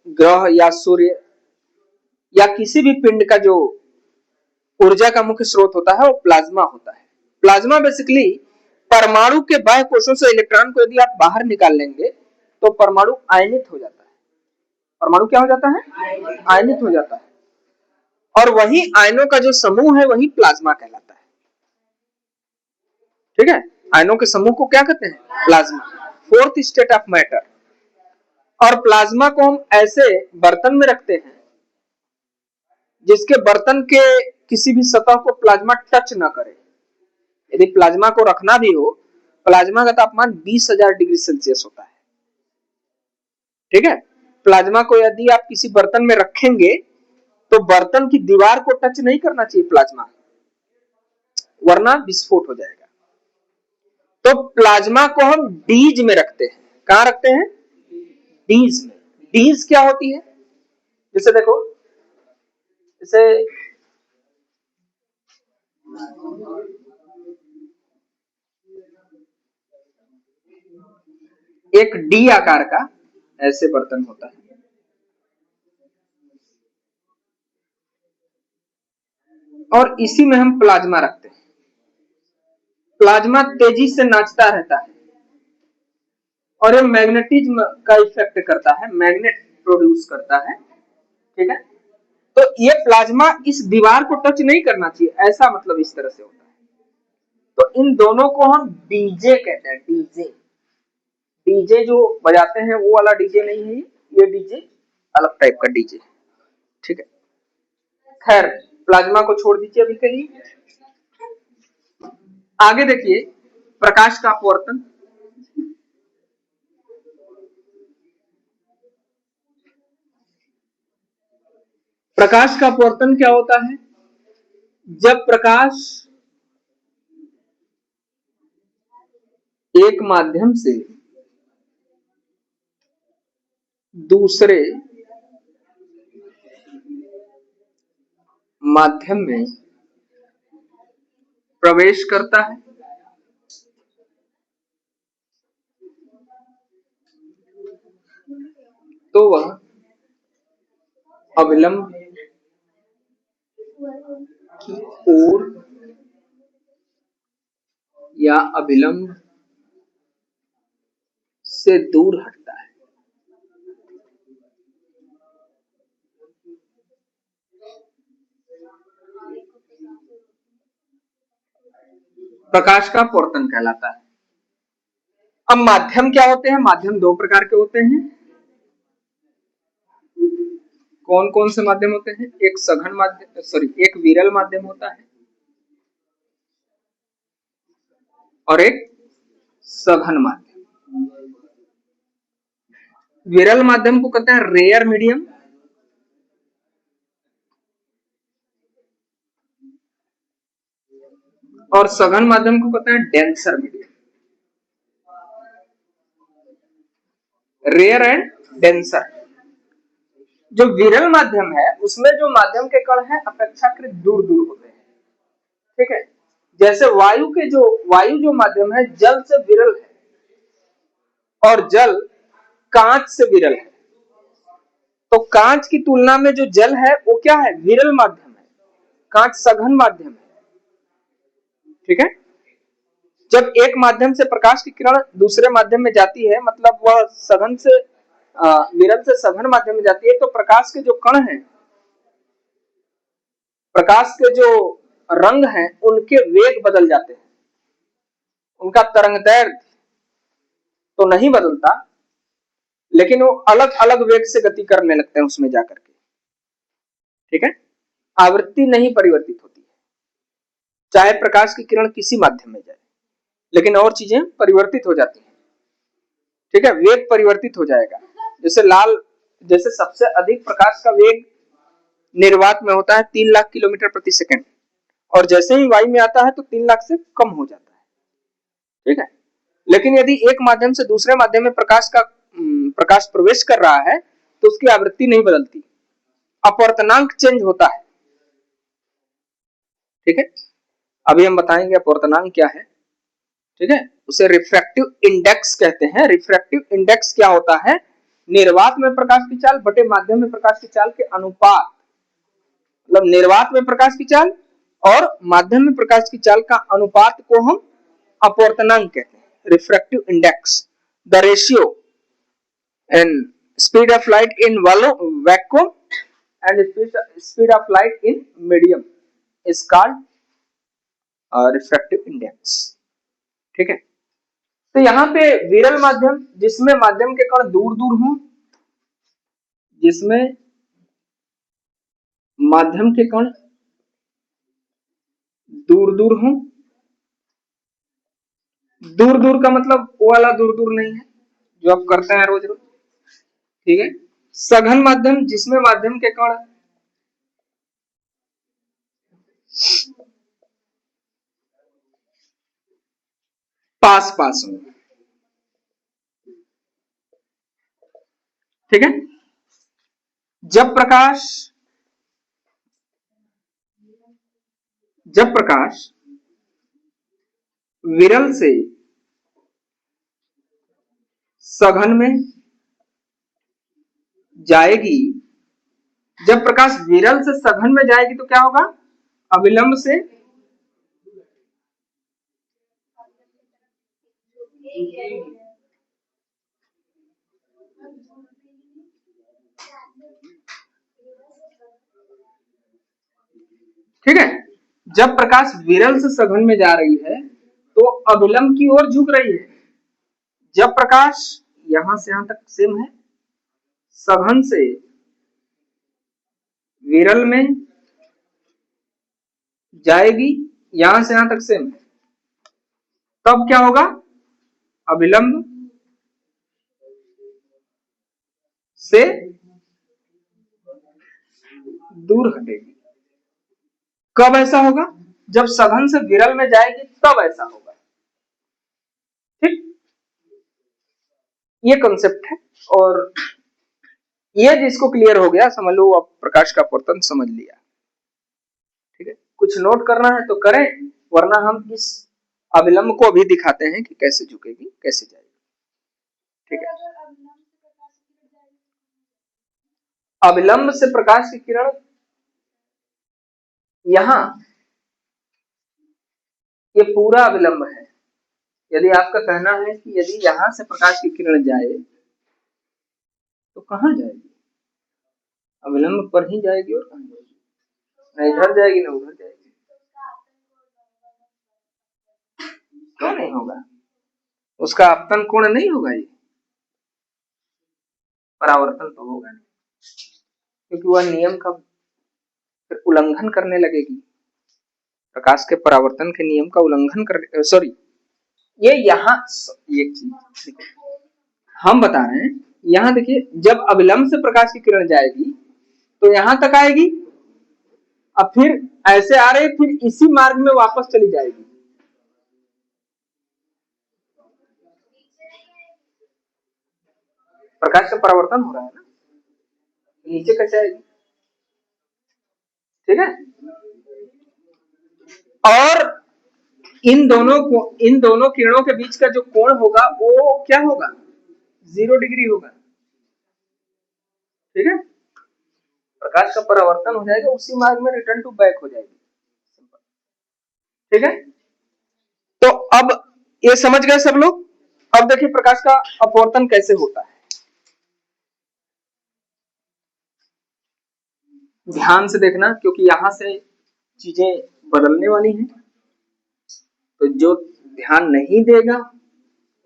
ग्रह या सूर्य या किसी भी पिंड का जो ऊर्जा का मुख्य स्रोत होता है वो प्लाज्मा होता है। प्लाज्मा बेसिकली परमाणु के बाह्य कोशों से इलेक्ट्रॉन को यदि आप बाहर निकाल लेंगे तो परमाणु आयनित हो जाता है। परमाणु क्या हो जाता है? आयनित हो जाता है। और वही आयनों का जो समूह है वही प्लाज्मा कहलाता है। ठीक है, आयनों के समूह को क्या कहते हैं? Plasma, fourth state of matter. और प्लाज्मा को हम ऐसे बर्तन में रखते हैं जिसके बर्तन के किसी भी सतह को प्लाज्मा टच ना करे। यदि प्लाज्मा को रखना भी हो, प्लाज्मा का तापमान 20,000 डिग्री सेल्सियस होता है। ठीक है, प्लाज्मा को यदि आप किसी बर्तन में रखेंगे तो बर्तन की दीवार को टच नहीं करना चाहिए प्लाज्मा, वरना विस्फोट हो जाएगा। तो प्लाज्मा को हम डीज में रखते हैं। कहां रखते हैं? डीज में। डीज क्या होती है? जैसे देखो, जैसे एक डी आकार का ऐसे बर्तन होता है, और इसी में हम प्लाज्मा रखते हैं। प्लाज्मा तेजी से नाचता रहता है और ये मैग्नेटिज्म का इफेक्ट करता है, मैग्नेट प्रोड्यूस करता है। ठीक है, तो ये प्लाज्मा इस दीवार को टच नहीं करना चाहिए, ऐसा मतलब इस तरह से होता है। तो इन दोनों को हम डीजे कहते हैं। डीजे, डीजे जो बजाते हैं वो वाला डीजे नहीं है, ये डीजे अलग टाइप का डीजे। ठीक है, खैर प्लाज्मा को छोड़ दीजिए अभी के लिए। आगे देखिए प्रकाश का अपवर्तन। प्रकाश का अपवर्तन क्या होता है? जब प्रकाश एक माध्यम से दूसरे माध्यम में प्रवेश करता है तो वह अभिलंब की ओर या अभिलंब से दूर हटता है। प्रकाश का अपवर्तन कहलाता है। अब माध्यम क्या होते हैं? माध्यम दो प्रकार के होते हैं। कौन कौन से माध्यम होते हैं? एक सघन माध्यम, एक विरल माध्यम होता है और एक सघन माध्यम। विरल माध्यम को कहते हैं रेयर मीडियम, और सघन माध्यम को कहते हैं denser medium. Rare and denser. जो विरल माध्यम है उसमें जो माध्यम के कण हैं अपेक्षाकृत दूर दूर होते हैं। ठीक है, जैसे वायु जो माध्यम है जल से विरल है और जल कांच से विरल है। तो कांच की तुलना में जो जल है वो क्या है? विरल माध्यम है। कांच सघन माध्यम है। ठीक है, जब एक माध्यम से प्रकाश की किरण दूसरे माध्यम में जाती है, मतलब वह सघन से विरल से सघन माध्यम में जाती है, तो प्रकाश के जो कण हैं, प्रकाश के जो रंग हैं, उनके वेग बदल जाते हैं। उनका तरंगदैर्घ्य तो नहीं बदलता, लेकिन वो अलग अलग वेग से गति करने लगते हैं उसमें जाकर के। ठीक है, आवृत्ति नहीं परिवर्तित होती है, चाहे प्रकाश की किरण किसी माध्यम में जाए, लेकिन और चीजें परिवर्तित हो जाती हैं। ठीक है, वेग परिवर्तित हो जाएगा। जैसे सबसे अधिक प्रकाश का वेग निर्वात में होता है 3 लाख किलोमीटर प्रति सेकंड, और जैसे ही वायु में आता है तो 3 लाख से कम हो जाता है। ठीक है, लेकिन यदि एक माध्यम से दूसरे माध्यम में प्रकाश प्रवेश कर रहा है तो उसकी आवृत्ति नहीं बदलती, अपवर्तनांक चेंज होता है। ठीक है, अभी हम बताएंगे अपवर्तनांक क्या है। ठीक है, उसे रिफ्रैक्टिव इंडेक्स कहते हैं। रिफ्रैक्टिव इंडेक्स क्या होता है? निर्वात में प्रकाश की चाल बटे माध्यम में प्रकाश की चाल के अनुपात, मतलब निर्वात में प्रकाश की चाल और माध्यम में प्रकाश की चाल का अनुपात को हम अपवर्तनांक कहते हैं, refractive index. The ratio and speed of light in vacuum and speed of light in medium is called refractive index. ठीक है, तो यहां पे विरल माध्यम, जिसमें माध्यम के कण दूर दूर हों, जिसमें माध्यम के कण दूर दूर हों, दूर दूर का मतलब वो वाला दूर दूर नहीं है जो आप करते हैं रोज रोज। ठीक है, सघन माध्यम, जिसमें माध्यम के कण पास पास हो। ठीक है, जब प्रकाश विरल से सघन में जाएगी, जब प्रकाश विरल से सघन में जाएगी तो क्या होगा? अविलंब से ठीक है, जब प्रकाश विरल से सघन में जा रही है तो अभिलंब की ओर झुक रही है। जब प्रकाश यहां से यहां तक सेम है, सघन से विरल में जाएगी, यहां से यहां तक सेम है, तब क्या होगा? अभिलंब से दूर हटेगी। कब ऐसा होगा? जब सघन से विरल में जाएगी तब ऐसा होगा। ठीक, ये कॉन्सेप्ट है, और ये जिसको क्लियर हो गया समझ लो अब प्रकाश का अपवर्तन समझ लिया। ठीक है, कुछ नोट करना है तो करें, वरना हम इस अविलंब को अभी दिखाते हैं कि कैसे झुकेगी, कैसे जाएगी। ठीक है, अविलंब से प्रकाश की किरण यहां, ये पूरा अविलंब है, यदि आपका कहना है कि यदि यहां से प्रकाश की किरण जाए तो कहां जाएगी? अविलंब पर ही जाएगी। और कहां जाएगी? न इधर जाएगी न उधर जाएगी। क्यों नहीं होगा? उसका आपतन कोण नहीं होगा, ये परावर्तन तो होगा नहीं, क्योंकि वह नियम का फिर उल्लंघन करने लगेगी। प्रकाश के परावर्तन के नियम का उल्लंघन कर, सॉरी, ये यहाँ एक चीज हम बता रहे हैं। यहां देखिए, जब अविलंब से प्रकाश की किरण जाएगी तो यहां तक आएगी, अब फिर ऐसे आ रही, फिर इसी मार्ग में वापस चली जाएगी। प्रकाश का परावर्तन हो रहा है ना, नीचे कैसे आएगी? ठीक है। और इन दोनों किरणों के बीच का जो कोण होगा वो क्या होगा? 0 डिग्री होगा। ठीक है। प्रकाश का परावर्तन हो जाएगा, उसी मार्ग में रिटर्न टू बैक हो जाएगी। ठीक है। तो अब ये समझ गए सब लोग। अब देखिए प्रकाश का अपवर्तन कैसे होता है, ध्यान से देखना, क्योंकि यहां से चीजें बदलने वाली हैं। तो जो ध्यान नहीं देगा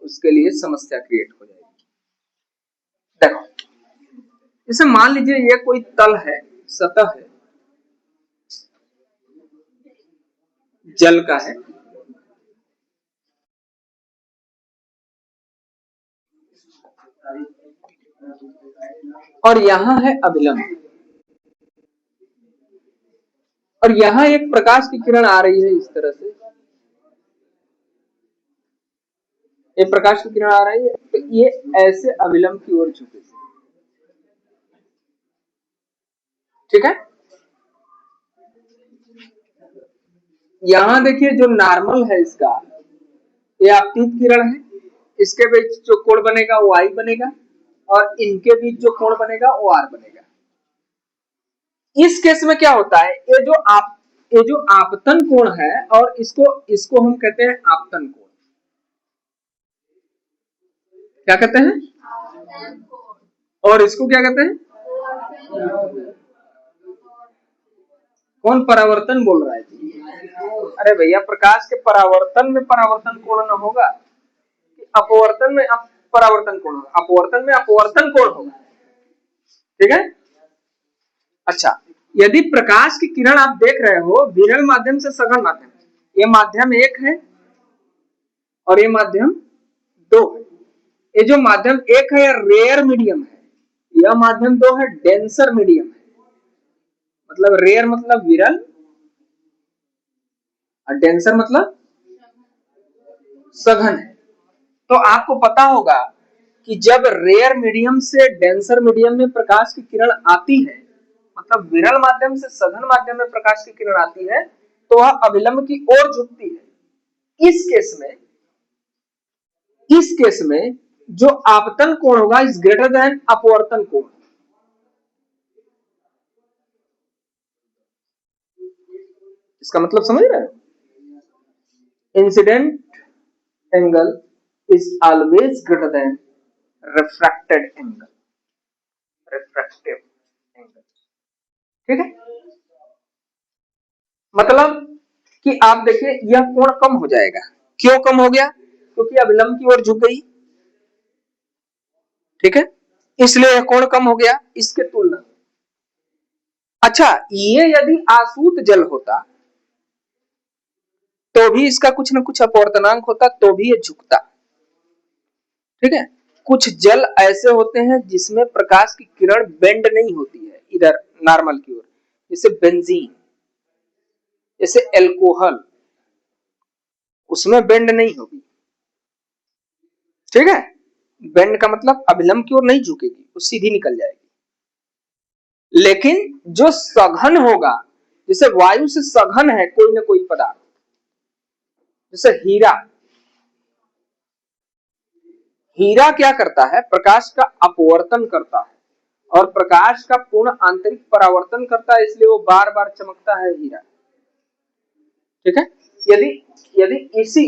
उसके लिए समस्या क्रिएट हो जाएगी। देखो, जैसे मान लीजिए ये कोई तल है, सतह है, जल का है, और यहां है अविलंब, और यहां एक प्रकाश की किरण आ रही है इस तरह से, एक प्रकाश की किरण आ रही है, तो ये ऐसे अविलंब की ओर झुकेगी। ठीक है। यहां देखिए जो नॉर्मल है इसका, ये आपतित किरण है, इसके बीच जो कोण बनेगा वो आई बनेगा, और इनके बीच जो कोण बनेगा वो आर बनेगा। इस केस में क्या होता है, ये जो आपतन कोण है, और इसको हम कहते हैं आपतन कोण। क्या कहते हैं? और इसको क्या कहते हैं? कौन परावर्तन बोल रहा है? अरे भैया, प्रकाश के परावर्तन में परावर्तन कोण न होगा, अपवर्तन में परावर्तन कोण होगा, अपवर्तन में अपवर्तन कोण होगा। ठीक है। अच्छा, यदि प्रकाश की किरण आप देख रहे हो विरल माध्यम से सघन माध्यम, ये माध्यम 1 है और ये माध्यम 2 है। ये जो माध्यम 1 है रेयर मीडियम है, यह माध्यम 2 है डेंसर मीडियम है। मतलब रेयर मतलब विरल, और डेंसर मतलब सघन है। तो आपको पता होगा कि जब रेयर मीडियम से डेंसर मीडियम में प्रकाश की किरण आती है, मतलब विरल माध्यम से सघन माध्यम में प्रकाश की किरण आती है, तो वह अविलंब की ओर झुकती है। इस केस में जो आपतन कोण होगा इज ग्रेटर देन अपवर्तन कोण। इसका मतलब समझ रहे हो? Incident angle is always greater than refracted angle, refractive angle। ठीक है। मतलब कि आप देखिए यह कोण कम हो जाएगा। क्यों कम हो गया? क्योंकि अविलंब की ओर झुक गई। ठीक है, इसलिए यह कोण कम हो गया इसके तुलना में। अच्छा, ये यदि आसूत जल होता तो भी इसका कुछ न कुछ अपवर्तनांक होता, तो भी ये झुकता। ठीक है। कुछ जल ऐसे होते हैं जिसमें प्रकाश की किरण बेंड नहीं होती है इधर नॉर्मल की ओर, जैसे बेंजीन, जैसे एल्कोहल, उसमें बेंड नहीं होगी। ठीक है। बेंड का मतलब अविलंब की ओर नहीं झुकेगी, वो सीधी निकल जाएगी। लेकिन जो सघन होगा, जैसे वायु से सघन है कोई ना कोई पदार्थ, जैसे हीरा, हीरा क्या करता है? प्रकाश का अपवर्तन करता है और प्रकाश का पूर्ण आंतरिक परावर्तन करता है, इसलिए वो बार बार चमकता है हीरा। ठीक है। यदि यदि इसी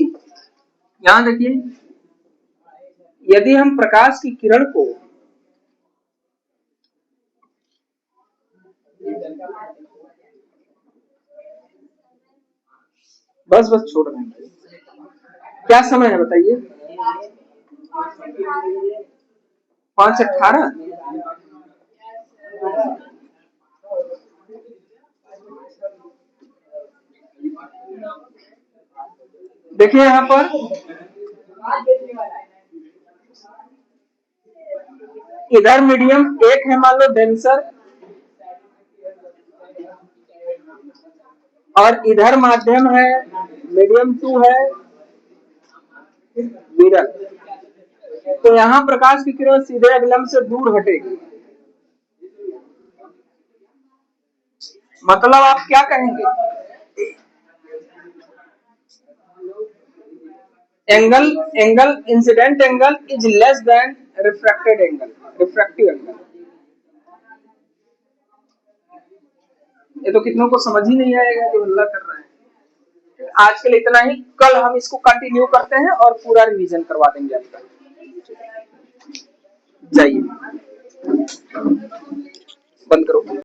यहां देखिए, यदि हम प्रकाश की किरण को बस छोड़ रहे हैं, क्या समय है बताइए? 5:18। देखिए यहां पर इधर मीडियम एक है, मान लो डेंसर, और इधर माध्यम है, मीडियम 2 है विरल। तो यहां प्रकाश की किरण सीधे अग्लम से दूर हटेगी। मतलब आप क्या कहेंगे? Angle incident angle is less than refracted angle, refractive angle. ये तो कितनों को समझ ही नहीं आएगा जो हल्ला कर रहे हैं। आज के लिए इतना ही, कल हम इसको कंटिन्यू करते हैं और पूरा रिवीजन करवा देंगे आपका। जाइए, बंद करो।